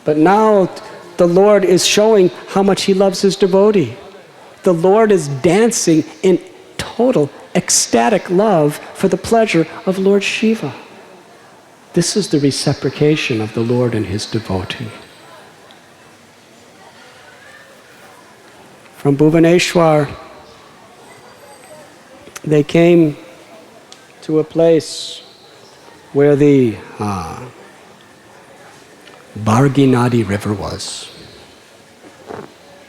But now the Lord is showing how much He loves His devotee. The Lord is dancing in total ecstatic love for the pleasure of Lord Shiva. This is the reciprocation of the Lord and His devotee. From Bhuvaneshwar, they came to a place where the Bhargi Nadi river was.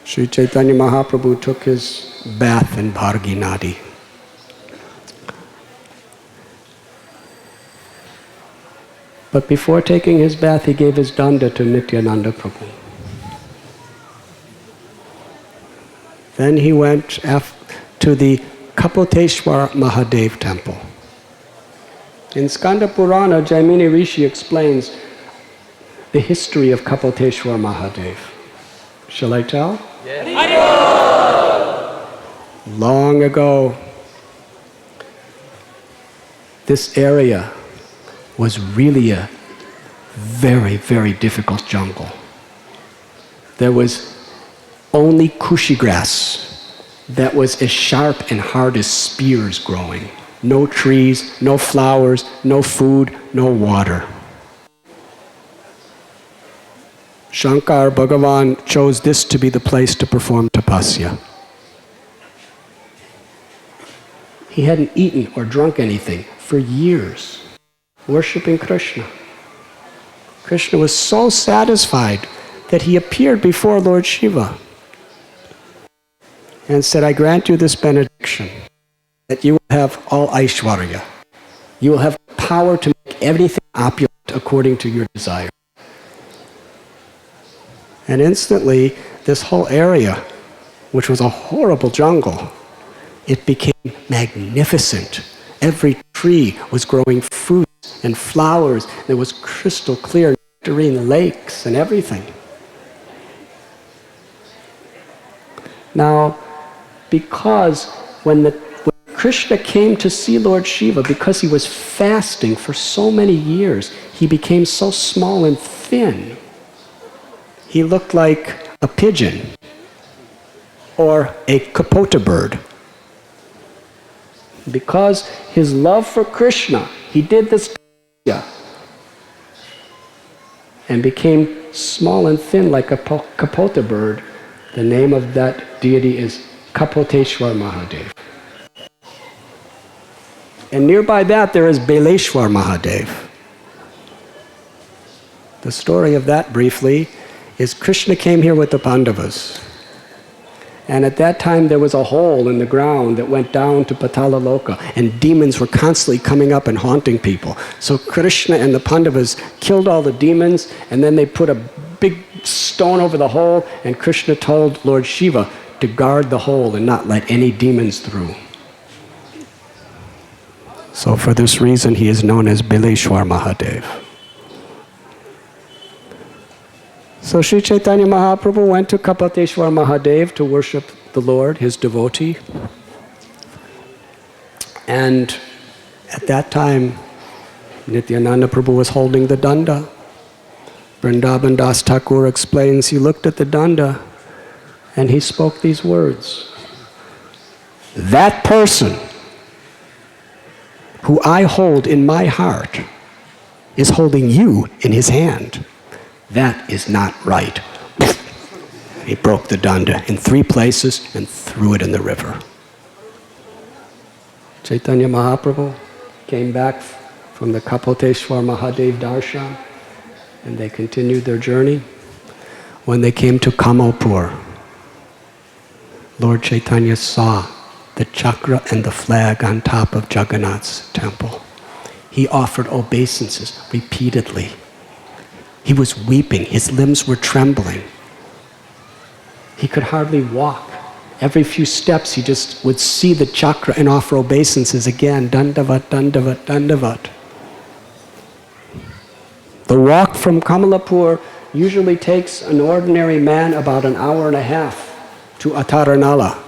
Sri Chaitanya Mahaprabhu took his bath in Bhargi Nadi. But before taking his bath, he gave his danda to Nityananda Prabhu. Then he went to the Kapoteshwar Mahadev temple. In Skanda Purana, Jaimini Rishi explains the history of Kapoteshwar Mahadev. Shall I tell? Yes. Long ago, this area was really a very, very difficult jungle. There was only kushi grass that was as sharp and hard as spears growing. No trees, no flowers, no food, no water. Shankar Bhagavan chose this to be the place to perform tapasya. He hadn't eaten or drunk anything for years, worshipping Krishna. Krishna was so satisfied that he appeared before Lord Shiva and said, I grant you this benediction, that you will have all Aishwarya. You will have power to make everything opulent according to your desire. And instantly, this whole area, which was a horrible jungle, it became magnificent. Every tree was growing fruits and flowers. There was crystal clear nectarine lakes and everything. Now, because when Krishna came to see Lord Shiva, because he was fasting for so many years, he became so small and thin. He looked like a pigeon or a kapota bird. Because his love for Krishna, he did this and became small and thin like a kapota bird. The name of that deity is Kapoteshwar Mahadev. And nearby that there is Beleshwar Mahadev. The story of that briefly is Krishna came here with the Pandavas. And at that time there was a hole in the ground that went down to Patala Loka, and demons were constantly coming up and haunting people. So Krishna and the Pandavas killed all the demons, and then they put a big stone over the hole, and Krishna told Lord Shiva to guard the hole and not let any demons through. So for this reason he is known as Beleshwar Mahadev. So Sri Chaitanya Mahaprabhu went to Kapoteshwar Mahadev to worship the Lord, his devotee. And at that time, Nityananda Prabhu was holding the danda. Vrindavan Das Thakur explains, he looked at the danda and he spoke these words. That person who I hold in my heart is holding you in his hand. That is not right. He broke the danda in 3 places and threw it in the river. Chaitanya Mahaprabhu came back from the Kapoteshwar Mahadev darshan, and they continued their journey. When they came to Kamalpur, Lord Chaitanya saw the chakra and the flag on top of Jagannath's temple. He offered obeisances repeatedly. He was weeping, his limbs were trembling. He could hardly walk. Every few steps he just would see the chakra and offer obeisances again, dandavat, dandavat, dandavat. The walk from Kamalapur usually takes an ordinary man about an hour and a half to Ataranala.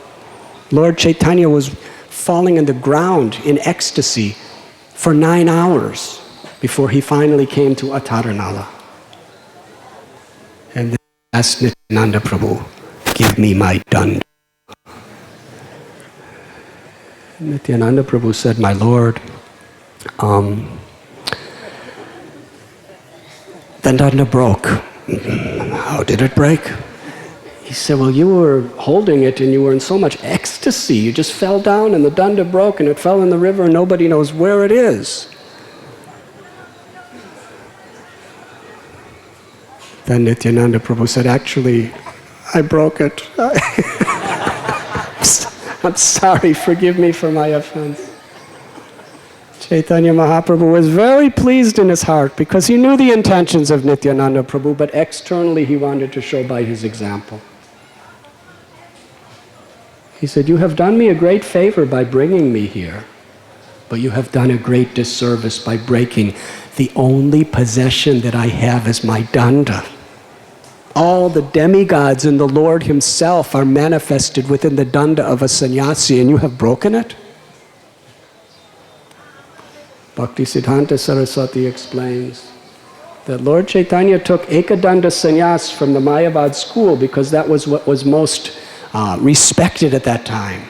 Lord Chaitanya was falling on the ground in ecstasy for 9 hours before he finally came to Ataranala. asked Nityananda Prabhu, give me my danda. Nityananda Prabhu said, my Lord, the danda broke. How did it break? He said, well, you were holding it and you were in so much ecstasy. You just fell down and the danda broke and it fell in the river and nobody knows where it is. Then Nityananda Prabhu said, actually, I broke it. I'm sorry, forgive me for my offense. Chaitanya Mahaprabhu was very pleased in his heart because he knew the intentions of Nityananda Prabhu, but externally he wanted to show by his example. He said, you have done me a great favor by bringing me here, but you have done a great disservice by breaking the only possession that I have as my danda. All the demigods and the Lord himself are manifested within the danda of a sannyasi, and you have broken it? Bhaktisiddhanta Saraswati explains that Lord Chaitanya took Ekadanda sannyas from the Mayavad school because that was what was most respected at that time.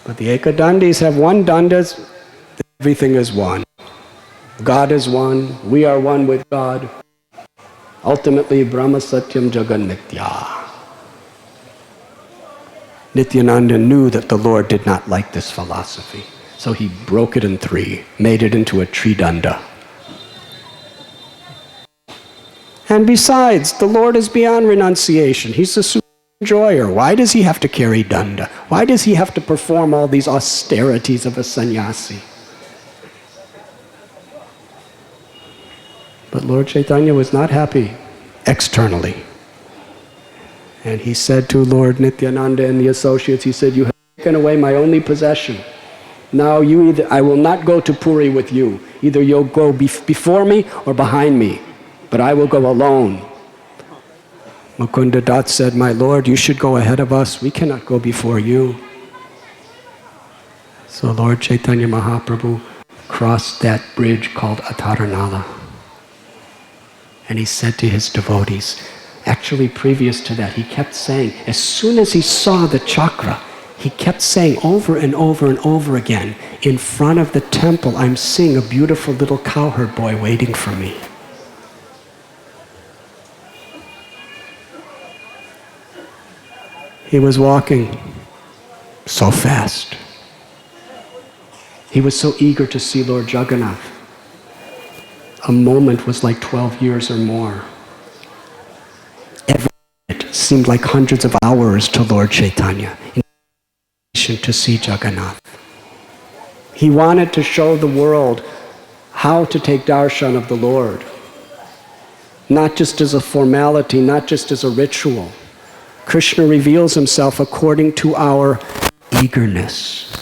But the Ekadandis have one danda, everything is one. God is one, we are one with God. Ultimately, Brahma Satyam Jagan Mithya. Nityananda knew that the Lord did not like this philosophy. So he broke it in three, made it into a tridanda. And besides, the Lord is beyond renunciation. He's the supreme enjoyer. Why does he have to carry danda? Why does he have to perform all these austerities of a sannyasi? But Lord Chaitanya was not happy externally. And he said to Lord Nityananda and the associates, he said, you have taken away my only possession. Now I will not go to Puri with you. Either you'll go before me or behind me, but I will go alone. Mukunda Dutt said, my Lord, you should go ahead of us. We cannot go before you. So Lord Chaitanya Mahaprabhu crossed that bridge called Ataranala. And he said to his devotees, actually previous to that, he kept saying, as soon as he saw the chakra, he kept saying over and over and over again, in front of the temple, I'm seeing a beautiful little cowherd boy waiting for me. He was walking so fast. He was so eager to see Lord Jagannath. A moment was like 12 years or more. Every minute seemed like hundreds of hours to Lord Chaitanya in to see Jagannath. He wanted to show the world how to take darshan of the Lord. Not just as a formality, not just as a ritual. Krishna reveals himself according to our eagerness.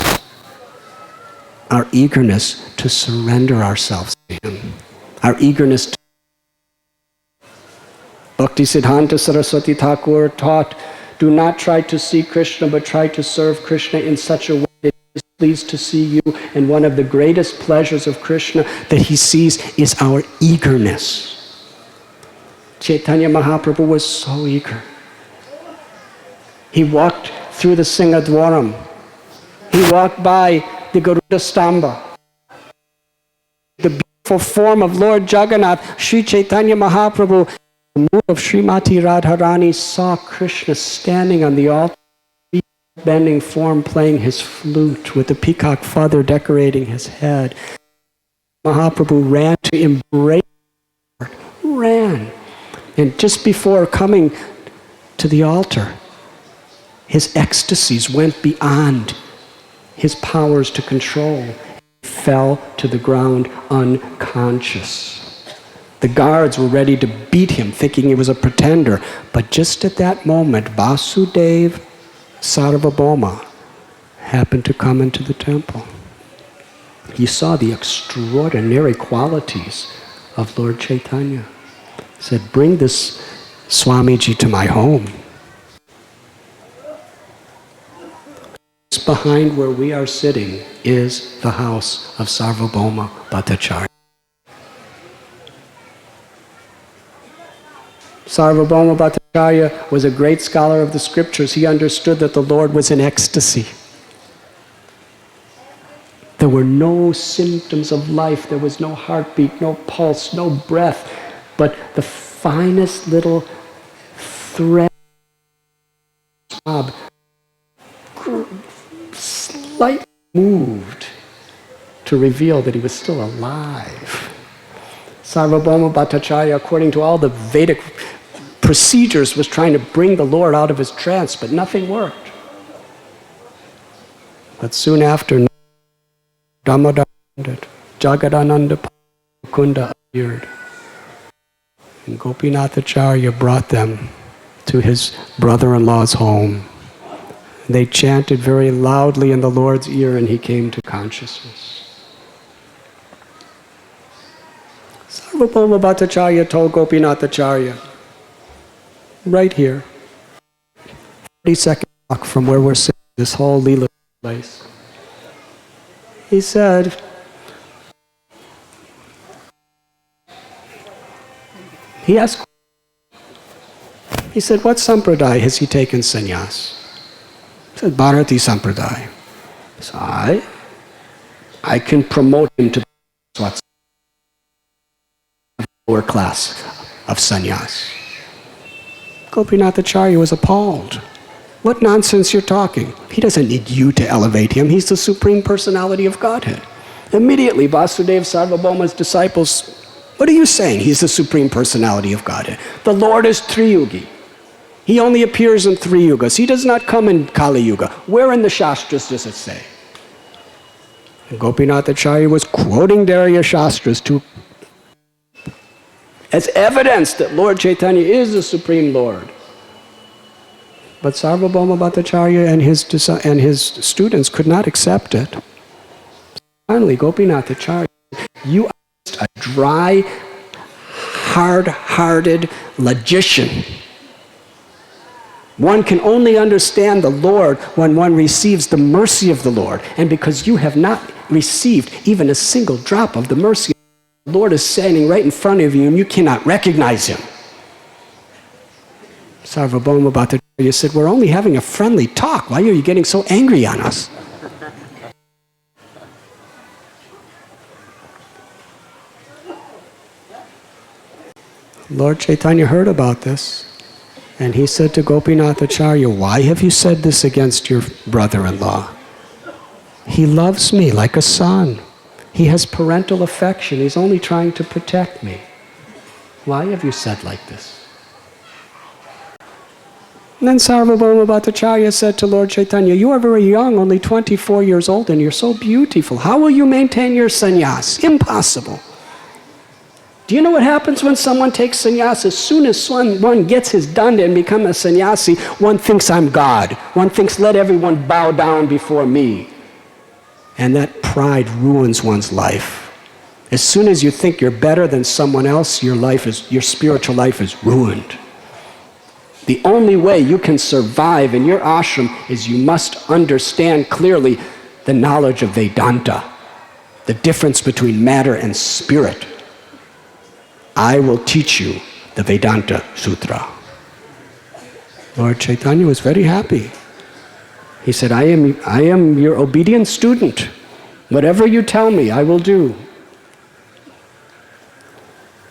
Our eagerness to surrender ourselves to him. Our eagerness to... Bhaktisiddhanta Saraswati Thakur taught, do not try to see Krishna, but try to serve Krishna in such a way that he is pleased to see you. And one of the greatest pleasures of Krishna that he sees is our eagerness. Chaitanya Mahaprabhu was so eager. He walked through the Singadwaram. He walked by the Garuda Stamba. The beautiful form of Lord Jagannath, Sri Chaitanya Mahaprabhu, the moon of Srimati Radharani, saw Krishna standing on the altar, bending form, playing his flute with the peacock feather decorating his head. Mahaprabhu ran to embrace the Lord, ran. And just before coming to the altar, his ecstasies went beyond his powers to control. He fell to the ground unconscious. The guards were ready to beat him, thinking he was a pretender. But just at that moment, Vasudeva Sarvabhauma happened to come into the temple. He saw the extraordinary qualities of Lord Chaitanya. He said, bring this Swamiji to my home. Behind where we are sitting is the house of Sarvabhauma Bhattacharya. Sarvabhauma Bhattacharya was a great scholar of the scriptures. He understood that the Lord was in ecstasy. There were no symptoms of life. There was no heartbeat, no pulse, no breath, but the finest little thread, slightly moved to reveal that he was still alive. Sarvabhauma Bhattacharya, according to all the Vedic procedures, was trying to bring the Lord out of his trance, but nothing worked. But soon after, Damodar, Jagadananda Kunda appeared. And Gopinathacharya brought them to his brother-in-law's home. They chanted very loudly in the Lord's ear, and he came to consciousness. Sarvabhauma Bhattacharya told Gopinathacharya, right here, 30-second walk from where we're sitting, this whole Leela place. He said, he asked, he said, what sampradaya has he taken sannyas? He said, Bharati sampradaya. So I can promote him to the lower class of sannyas. Gopinathacharya was appalled. What nonsense you're talking. He doesn't need you to elevate him. He's the Supreme Personality of Godhead. Immediately, Vasudeva Sarvabhauma's disciples, what are you saying? He's the Supreme Personality of Godhead. The Lord is Triyugi. He only appears in 3 yugas. He does not come in Kali Yuga. Where in the Shastras does it say? And Gopinathacharya was quoting Darya Shastras as evidence that Lord Chaitanya is the Supreme Lord. But Sarvabhauma Bhattacharya and his students could not accept it. Finally, Gopinathacharya, you are just a dry, hard-hearted logician. One can only understand the Lord when one receives the mercy of the Lord. And because you have not received even a single drop of the mercy, the Lord is standing right in front of you and you cannot recognize him. Sarvabhauma Bhattacharya said, we're only having a friendly talk. Why are you getting so angry on us? Lord Chaitanya heard about this, and he said to Gopinathacharya, why have you said this against your brother-in-law? He loves me like a son. He has parental affection. He's only trying to protect me. Why have you said like this? And then Sarvabhauma Bhattacharya said to Lord Chaitanya, you are very young, only 24 years old, and you're so beautiful. How will you maintain your sannyas? Impossible. Do you know what happens when someone takes sannyas? As soon as one gets his danda and becomes a sannyasi, one thinks I'm God. One thinks, let everyone bow down before me. And that pride ruins one's life. As soon as you think you're better than someone else, your spiritual life is ruined. The only way you can survive in your ashram is you must understand clearly the knowledge of Vedanta, the difference between matter and spirit. I will teach you the Vedanta Sutra. Lord Chaitanya was very happy. He said, I am your obedient student. Whatever you tell me, I will do.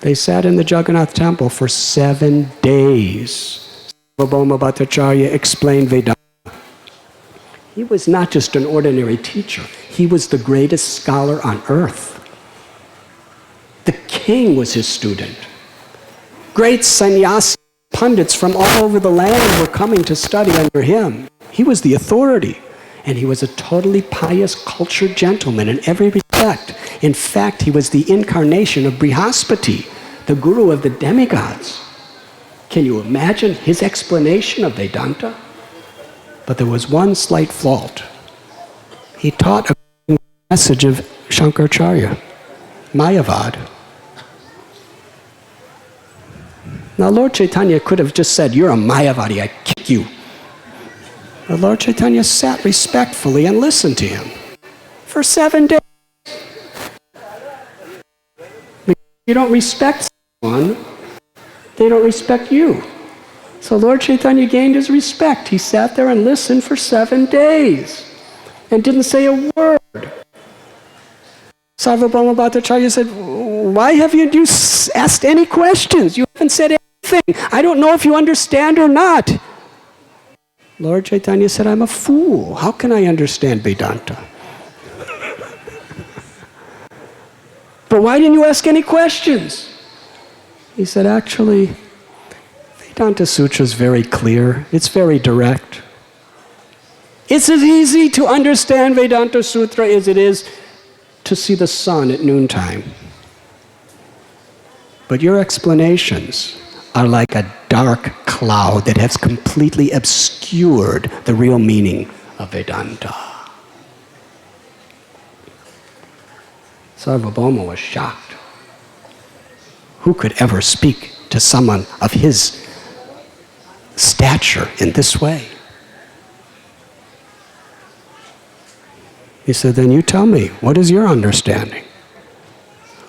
They sat in the Jagannath temple for 7 days. Sarvabhauma Bhattacharya explained Vedanta. He was not just an ordinary teacher. He was the greatest scholar on earth. The king was his student. Great sannyasi pundits from all over the land were coming to study under him. He was the authority. And he was a totally pious, cultured gentleman in every respect. In fact, he was the incarnation of Brihaspati, the guru of the demigods. Can you imagine his explanation of Vedanta? But there was one slight fault. He taught a message of Shankaracharya, Mayavad. Now Lord Chaitanya could have just said, you're a Mayavadi, I kick you. But Lord Chaitanya sat respectfully and listened to him for 7 days. If you don't respect someone, they don't respect you. So Lord Chaitanya gained his respect. He sat there and listened for 7 days and didn't say a word. Sarvabhauma Bhattacharya said, why have you asked any questions? You haven't said anything. I don't know if you understand or not. Lord Chaitanya said, I'm a fool. How can I understand Vedanta? But why didn't you ask any questions? He said, actually, Vedanta Sutra is very clear. It's very direct. It's as easy to understand Vedanta Sutra as it is to see the sun at noontime. But your explanations are like a dark cloud that has completely obscured the real meaning of Vedanta. Sarvabhauma was shocked. Who could ever speak to someone of his stature in this way? He said, then you tell me, what is your understanding?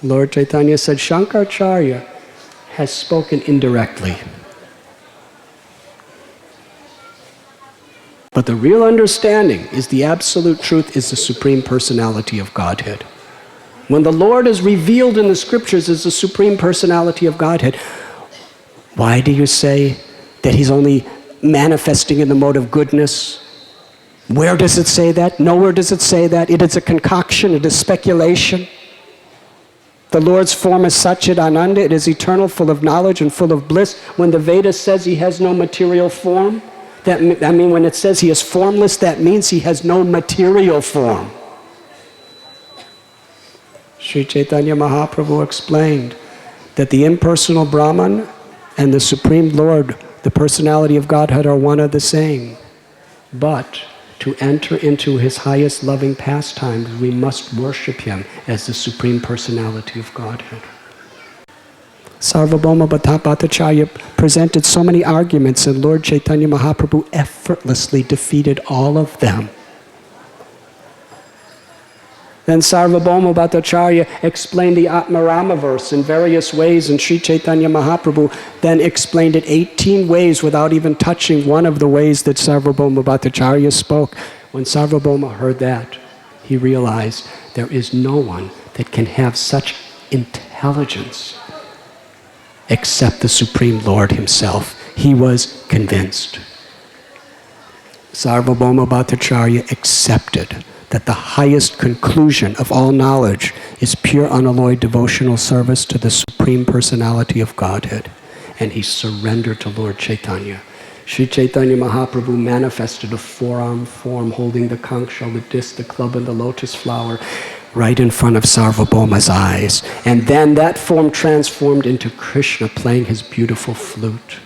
Lord Chaitanya said, Shankaracharya has spoken indirectly. But the real understanding is the absolute truth is the Supreme Personality of Godhead. When the Lord is revealed in the scriptures as the Supreme Personality of Godhead, why do you say that he's only manifesting in the mode of goodness? Where does it say that? Nowhere does it say that. It is a concoction, it is speculation. The Lord's form is Satchit Ananda, it is eternal, full of knowledge and full of bliss. When the Veda says he has no material form, when it says he is formless, that means he has no material form. Sri Chaitanya Mahaprabhu explained that the impersonal Brahman and the Supreme Lord, the personality of Godhead, are one and the same. But to enter into his highest loving pastimes, we must worship him as the Supreme Personality of Godhead. Sarvabhauma Bhattacharya presented so many arguments, and Lord Chaitanya Mahaprabhu effortlessly defeated all of them. Then Sarvabhauma Bhattacharya explained the Atmarama verse in various ways, and Sri Chaitanya Mahaprabhu then explained it 18 ways without even touching one of the ways that Sarvabhauma Bhattacharya spoke. When Sarvabhauma heard that, he realized there is no one that can have such intelligence except the Supreme Lord himself. He was convinced. Sarvabhauma Bhattacharya accepted that the highest conclusion of all knowledge is pure unalloyed devotional service to the Supreme Personality of Godhead. And he surrendered to Lord Chaitanya. Sri Chaitanya Mahaprabhu manifested a four-armed form holding the conch shell, the disc, the club, and the lotus flower right in front of Sarvabhauma's eyes. And then that form transformed into Krishna playing his beautiful flute.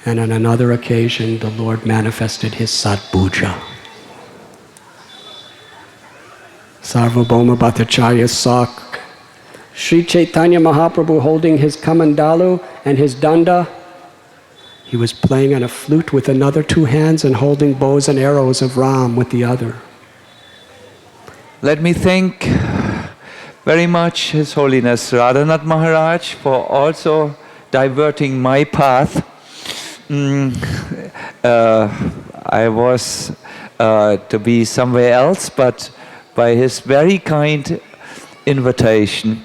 And on another occasion, the Lord manifested his Sadbhuja. Sarvabhauma Bhattacharya saw Sri Chaitanya Mahaprabhu holding his kamandalu and his danda. He was playing on a flute with another 2 hands and holding bows and arrows of Ram with the other. Let me thank very much His Holiness Radhanath Maharaj for also diverting my path. I was to be somewhere else, but by his very kind invitation,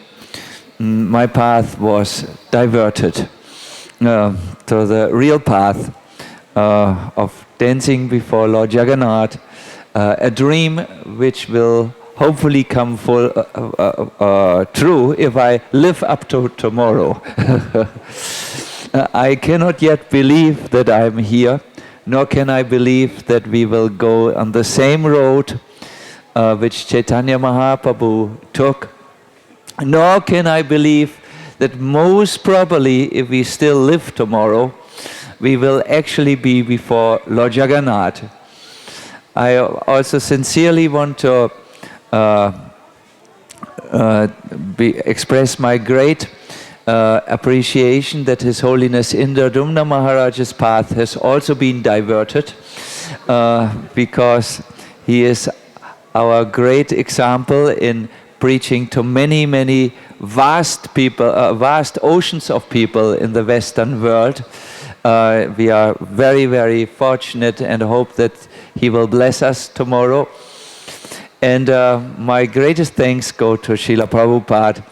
my path was diverted to the real path of dancing before Lord Jagannath, a dream which will hopefully come true if I live up to tomorrow. I cannot yet believe that I'm here, nor can I believe that we will go on the same road which Chaitanya Mahaprabhu took, nor can I believe that most probably, if we still live tomorrow, we will actually be before Lord Jagannath. I also sincerely want to express my great appreciation that His Holiness Indradumna Maharaj's path has also been diverted, because he is our great example in preaching to many, many vast people, vast oceans of people in the Western world. We are very, very fortunate and hope that he will bless us tomorrow. And my greatest thanks go to Srila Prabhupada,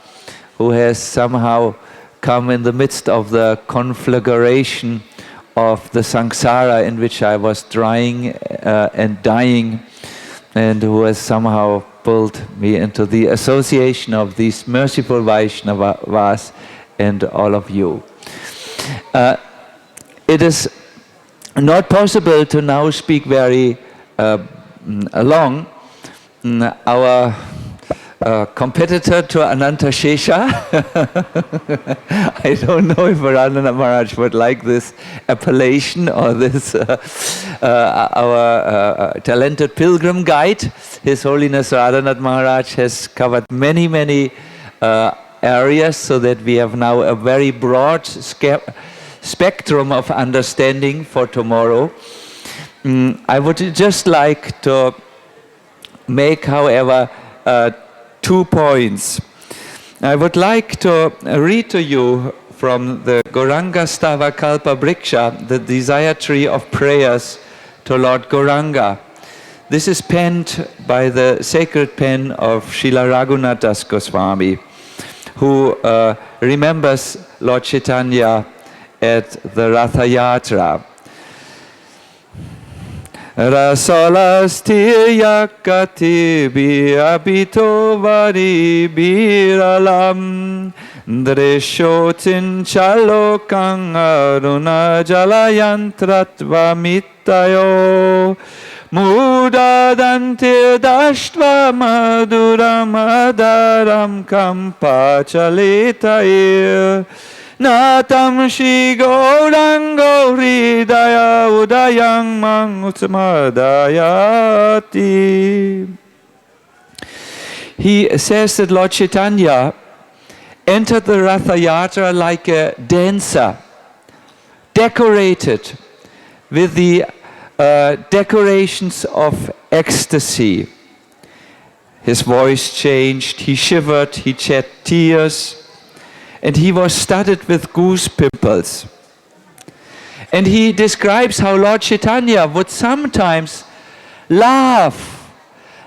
who has somehow come in the midst of the conflagration of the samsara in which I was trying and dying, and who has somehow pulled me into the association of these merciful Vaishnavas and all of you. It is not possible to now speak very long. Our competitor to Ananta Shesha, I don't know if Radhanath Maharaj would like this appellation or this, our talented pilgrim guide. His Holiness Radhanath Maharaj has covered many, many areas, so that we have now a very broad spectrum of understanding for tomorrow. I would just like to make, however, 2 points. I would like to read to you from the Gauranga Stava Kalpa Briksha, the desire tree of prayers to Lord Gauranga. This is penned by the sacred pen of Srila Raghunath Goswami, who remembers Lord Chaitanya at the Ratha Yatra. Rasalasthiyakati abhito vari biralam dreshotin chalokang aruna jalayantratva mitayo mudadantir dashtva maduram adaram kampachalitair Natam Shri Gaurango Hridaya Udayang Mang Utsamadayati. He says that Lord Chaitanya entered the Ratha Yatra like a dancer, decorated with the decorations of ecstasy. His voice changed, he shivered, he shed tears, and he was studded with goose pimples. And he describes how Lord Chaitanya would sometimes laugh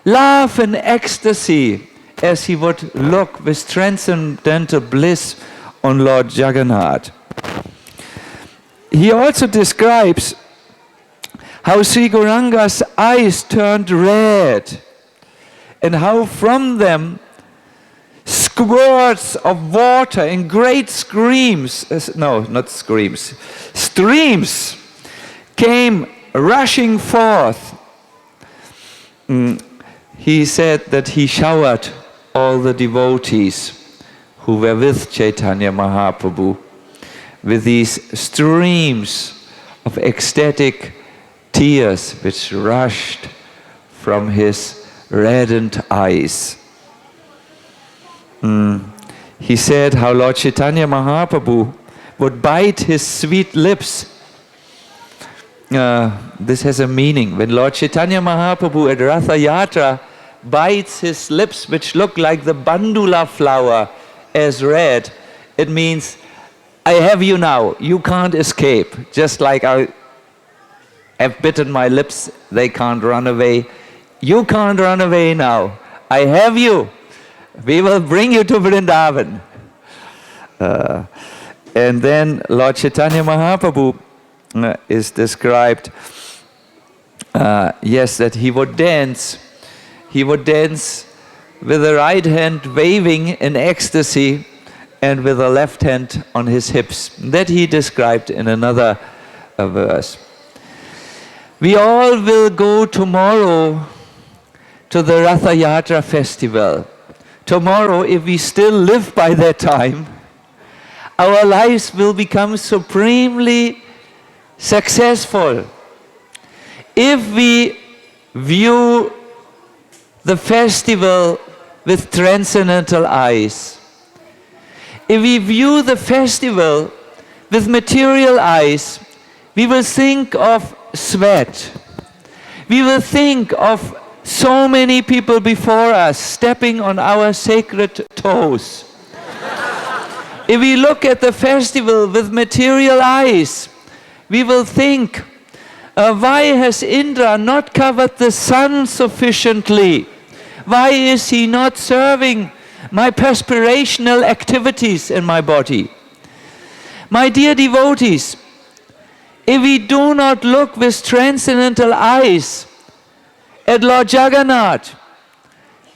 in ecstasy as he would look with transcendental bliss on Lord Jagannath. He also describes how Sri Gauranga's eyes turned red, and how from them squirts of water in great streams came rushing forth. He said that he showered all the devotees who were with Chaitanya Mahaprabhu with these streams of ecstatic tears which rushed from his reddened eyes. He said how Lord Chaitanya Mahaprabhu would bite his sweet lips. This has a meaning. When Lord Chaitanya Mahaprabhu at Ratha Yatra bites his lips, which look like the bandula flower as red, it means, I have you now, you can't escape. Just like I have bitten my lips, they can't run away. You can't run away now. I have you. We will bring you to Vrindavan. And then Lord Chaitanya Mahaprabhu is described, that he would dance. He would dance with the right hand waving in ecstasy and with the left hand on his hips. That he described in another verse. We all will go tomorrow to the Ratha Yatra festival. Tomorrow, if we still live by that time, our lives will become supremely successful. If we view the festival with transcendental eyes, if we view the festival with material eyes, we will think of sweat. We will think of so many people before us stepping on our sacred toes. If we look at the festival with material eyes, we will think, why has Indra not covered the sun sufficiently? Why is he not serving my perspirational activities in my body? My dear devotees, if we do not look with transcendental eyes at Lord Jagannath,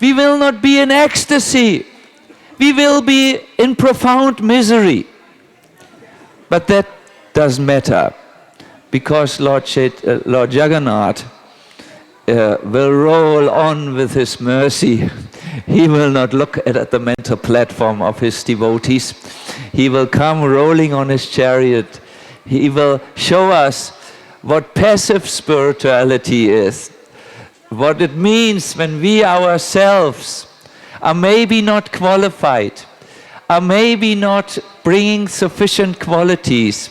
we will not be in ecstasy. We will be in profound misery. But that doesn't matter, because Lord Jagannath will roll on with his mercy. He will not look at the mental platform of his devotees. He will come rolling on his chariot. He will show us what passive spirituality is, what it means when we ourselves are maybe not qualified, are maybe not bringing sufficient qualities,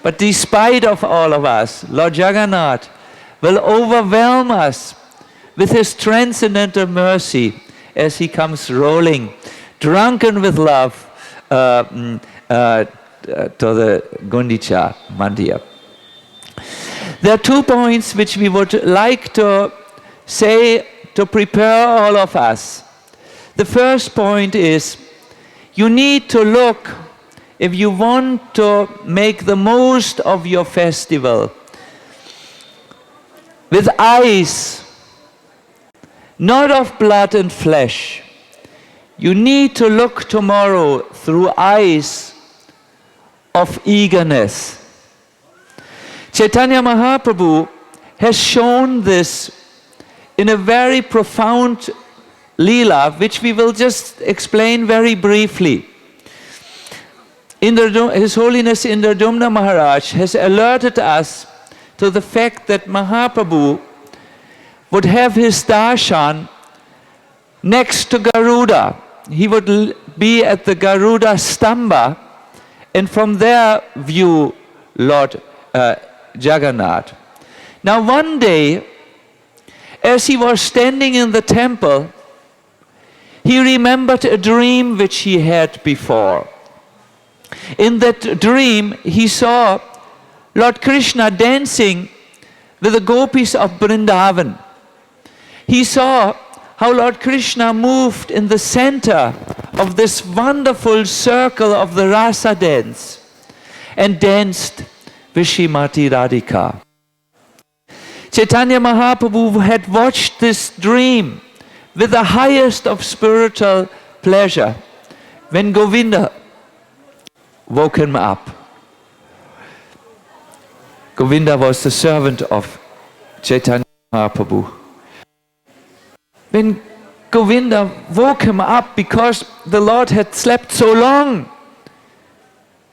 but despite of all of us, Lord Jagannath will overwhelm us with his transcendental mercy as he comes rolling, drunken with love, to the Gundicha Mandir. There are 2 points which we would like to say to prepare all of us. The first point is, you need to look, if you want to make the most of your festival, with eyes, not of blood and flesh. You need to look tomorrow through eyes of eagerness. Chaitanya Mahaprabhu has shown this in a very profound Leela, which we will just explain very briefly. His Holiness Indradumna Maharaj has alerted us to the fact that Mahaprabhu would have his darshan next to Garuda. He would be at the Garuda Stamba, and from there view Lord Jagannath. Now one day, as he was standing in the temple, he remembered a dream which he had before. In that dream, he saw Lord Krishna dancing with the gopis of Vrindavan. He saw how Lord Krishna moved in the center of this wonderful circle of the rasa dance and danced with Srimati Radhika. Chaitanya Mahaprabhu had watched this dream with the highest of spiritual pleasure when Govinda woke him up. Govinda was the servant of Chaitanya Mahaprabhu. When Govinda woke him up because the Lord had slept so long,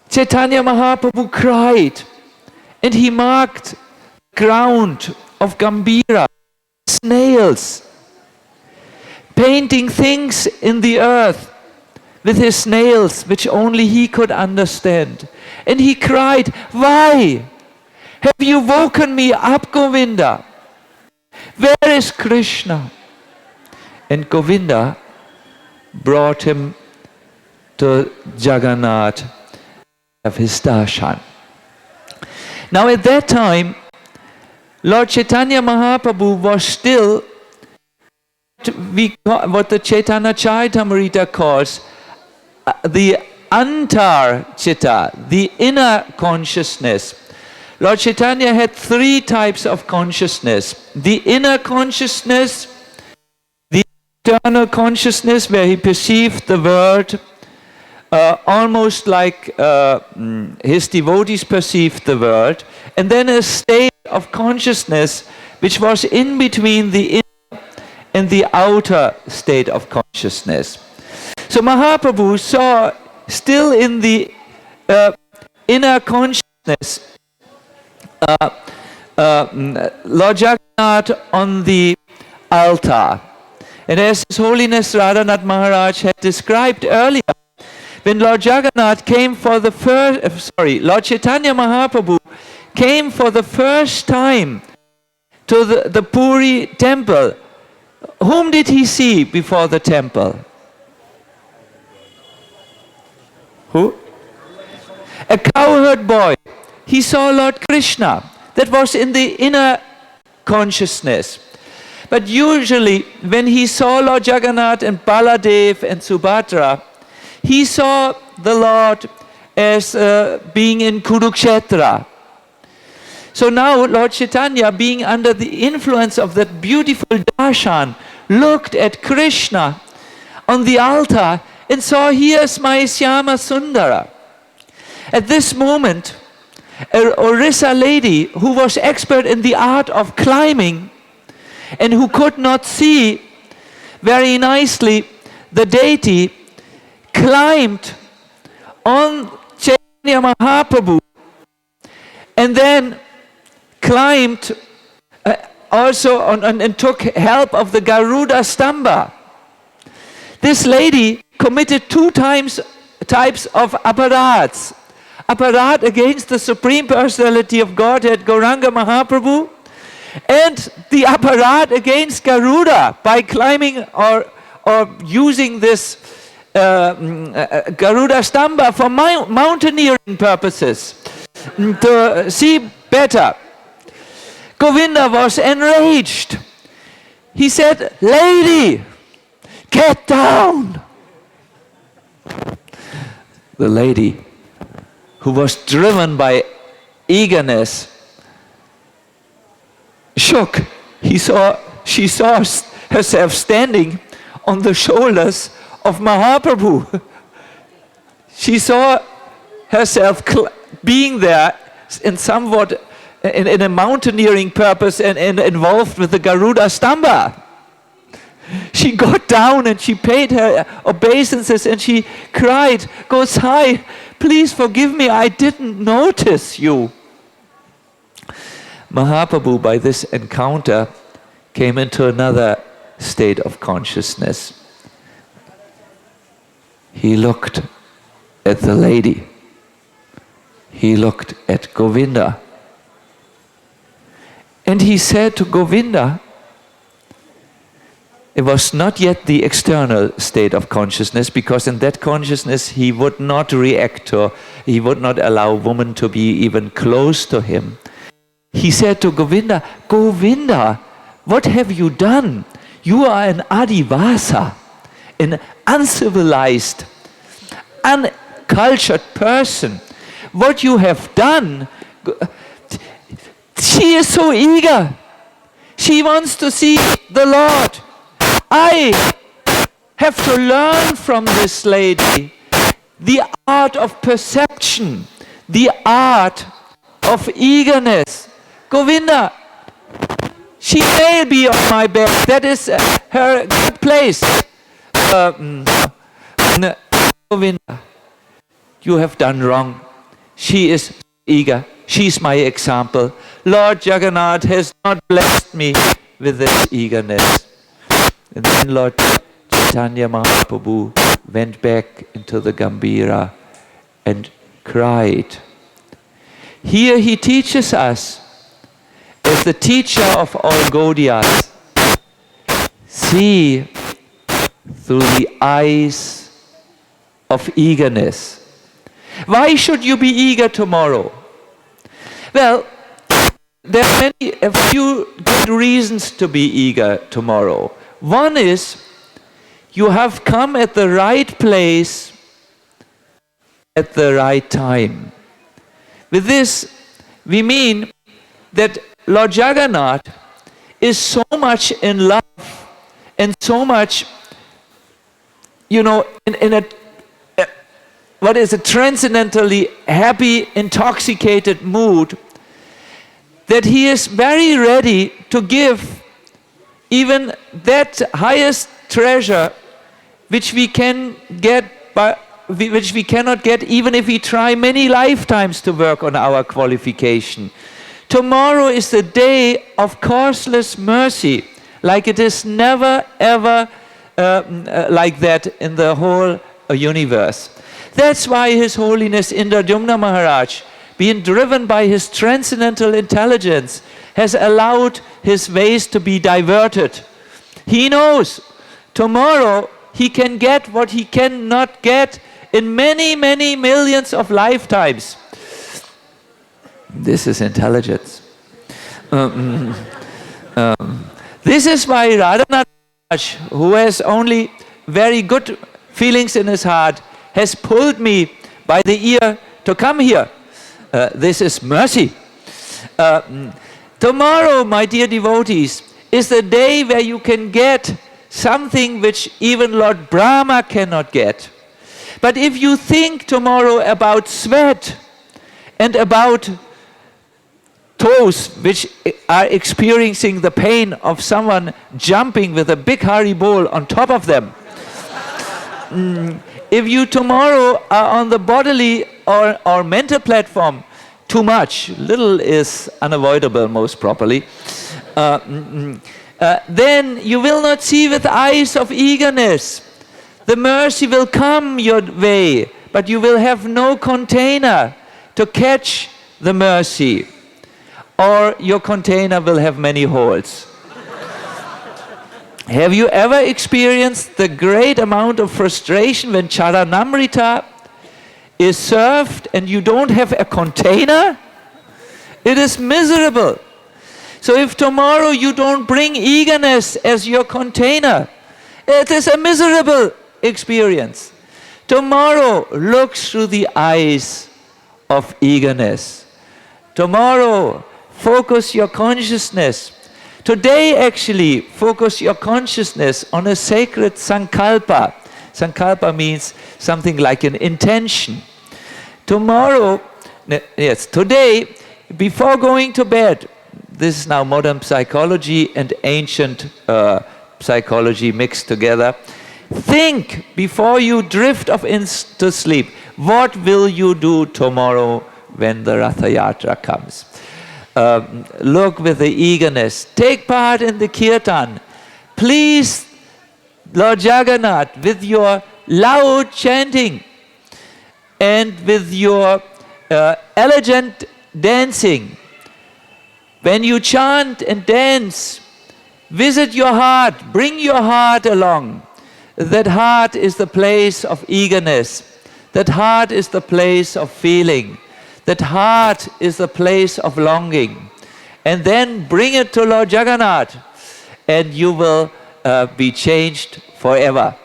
Chaitanya Mahaprabhu cried, and he marked ground of Gambhira, snails, painting things in the earth with his nails, which only he could understand. And he cried, "Why have you woken me up, Govinda? Where is Krishna?" And Govinda brought him to Jagannath of his darshan. Now at that time, Lord Chaitanya Mahaprabhu was still what the Chaitanya Charitamrita calls the antar chitta, the inner consciousness. Lord Chaitanya had 3 types of consciousness. The inner consciousness, the external consciousness where he perceived the world almost like his devotees perceived the world, and then a state of consciousness which was in between the inner and the outer state of consciousness. So Mahaprabhu saw still in the inner consciousness Lord Jagannath on the altar. And as His Holiness Radhanath Maharaj had described earlier, when Lord Jagannath came for the Lord Chaitanya Mahaprabhu came for the first time to the Puri temple, whom did he see before the temple? Who? A cowherd boy, he saw Lord Krishna. That was in the inner consciousness. But usually, when he saw Lord Jagannath and Baladev and Subhadra, he saw the Lord as being in Kurukshetra. So now Lord Chaitanya, being under the influence of that beautiful darshan, looked at Krishna on the altar and saw, here's my Syama Sundara. At this moment, an Orissa lady who was expert in the art of climbing and who could not see very nicely the deity, climbed on Chaitanya Mahaprabhu and then climbed also and took help of the Garuda Stamba. This lady committed 2 types of aparats. Aparat against the Supreme Personality of Godhead, Gauranga Mahaprabhu, and the aparat against Garuda by climbing or using this Garuda Stamba for mountaineering purposes to see better. Govinda was enraged. He said, lady, get down. The lady, who was driven by eagerness, shook. She saw herself standing on the shoulders of Mahaprabhu. She saw herself being there in somewhat in a mountaineering purpose and involved with the Garuda Stamba. She got down and she paid her obeisances and she cried, Gosai, please forgive me, I didn't notice you. Mahaprabhu, by this encounter, came into another state of consciousness. He looked at the lady. He looked at Govinda. And he said to Govinda, it was not yet the external state of consciousness, because in that consciousness he would not react to, he would not allow woman to be even close to him. He said to Govinda, Govinda, what have you done? You are an Adivasa, an uncivilized, uncultured person. What you have done, she is so eager. She wants to see the Lord. I have to learn from this lady the art of perception, the art of eagerness. Govinda, she may be on my back. That is her good place. Govinda, you have done wrong. She is eager. She's my example. Lord Jagannath has not blessed me with this eagerness. And then Lord Chaitanya Mahaprabhu went back into the Gambhira and cried. Here he teaches us, as the teacher of all Gaudiyas, see through the eyes of eagerness. Why should you be eager tomorrow? Well, there are a few good reasons to be eager tomorrow. One is, you have come at the right place at the right time. With this, we mean that Lord Jagannath is so much in love and so much, in a transcendentally happy, intoxicated mood, that he is very ready to give even that highest treasure which we can get, which we cannot get even if we try many lifetimes to work on our qualification. Tomorrow is the day of causeless mercy, like it is never ever like that in the whole universe. That's why His Holiness Indradyumna Maharaj, being driven by his transcendental intelligence, has allowed his ways to be diverted. He knows tomorrow he can get what he cannot get in many, many millions of lifetimes. This is intelligence. This is why Radhanath, who has only very good feelings in his heart, has pulled me by the ear to come here. This is mercy. Tomorrow, my dear devotees, is the day where you can get something which even Lord Brahma cannot get. But if you think tomorrow about sweat and about toes which are experiencing the pain of someone jumping with a big Haribol on top of them, if you tomorrow are on the bodily or mental platform, too much, little is unavoidable most properly, then you will not see with eyes of eagerness. The mercy will come your way, but you will have no container to catch the mercy, or your container will have many holes. Have you ever experienced the great amount of frustration when Charanamrita is served and you don't have a container? It is miserable. So if tomorrow you don't bring eagerness as your container, it is a miserable experience. Tomorrow look through the eyes of eagerness. Tomorrow focus your consciousness. Today actually focus your consciousness on a sacred sankalpa. Sankalpa means something like an intention. Tomorrow, today, before going to bed, this is now modern psychology and ancient psychology mixed together. Think before you drift off into sleep, what will you do tomorrow when the Ratha Yatra comes? Look with the eagerness. Take part in the kirtan. Please, Lord Jagannath, with your loud chanting and with your elegant dancing. When you chant and dance, visit your heart, bring your heart along. That heart is the place of eagerness. That heart is the place of feeling. That heart is the place of longing. And then bring it to Lord Jagannath, and you will be changed forever.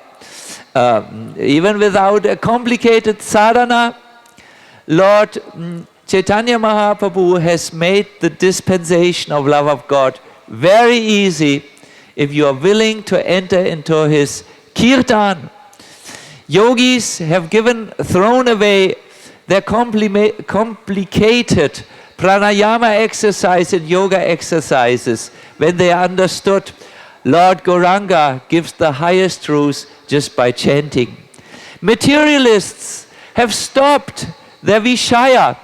Even without a complicated sadhana, Lord Chaitanya Mahaprabhu has made the dispensation of love of God very easy if you are willing to enter into his kirtan. Yogis have thrown away their complicated pranayama exercise and yoga exercises when they understood Lord Gauranga gives the highest truths just by chanting. Materialists have stopped their vishaya,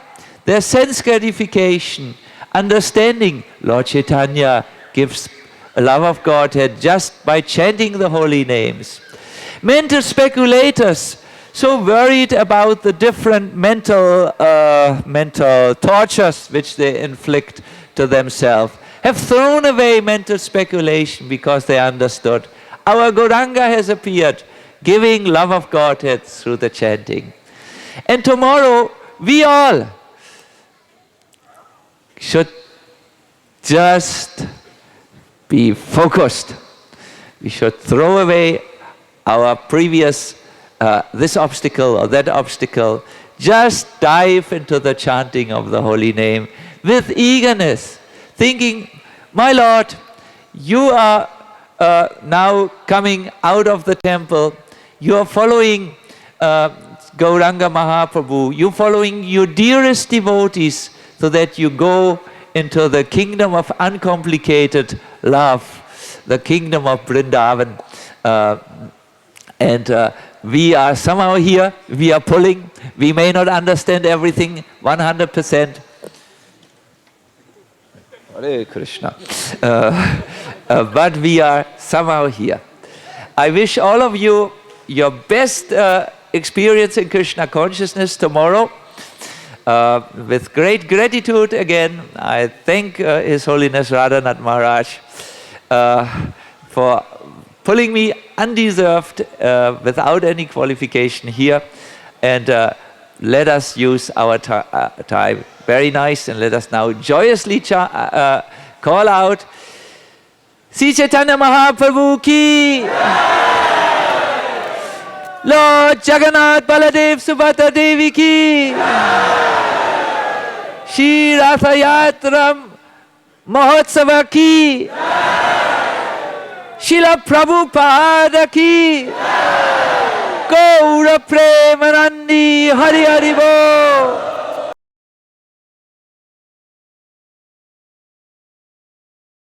their sense gratification, understanding Lord Chaitanya gives a love of Godhead just by chanting the holy names. Mental speculators, so worried about the different mental tortures which they inflict to themselves, have thrown away mental speculation because they understood our Gauranga has appeared, giving love of Godhead through the chanting. And tomorrow, we all should just be focused. We should throw away our previous this obstacle or that obstacle. Just dive into the chanting of the holy name with eagerness, thinking, my Lord, you are now coming out of the temple. You are following Gauranga Mahaprabhu. You are following your dearest devotees so that you go into the kingdom of uncomplicated love, the kingdom of Vrindavan. We are somehow here, we are pulling. We may not understand everything 100%. Hare Krishna. But we are somehow here. I wish all of you your best experience in Krishna consciousness tomorrow. With great gratitude again, I thank His Holiness Radhanath Maharaj for pulling me undeserved, without any qualification here. And let us use our time very nice, and let us now joyously call out, Sri Chaitanya Mahaprabhu ki, Lord Jagannath Baladev Subhadra Devi ki, Shri Ratha Yatra Mahotsava ki, Srila Prabhupada ki, Gaura Premanandi Hari Hari Bo.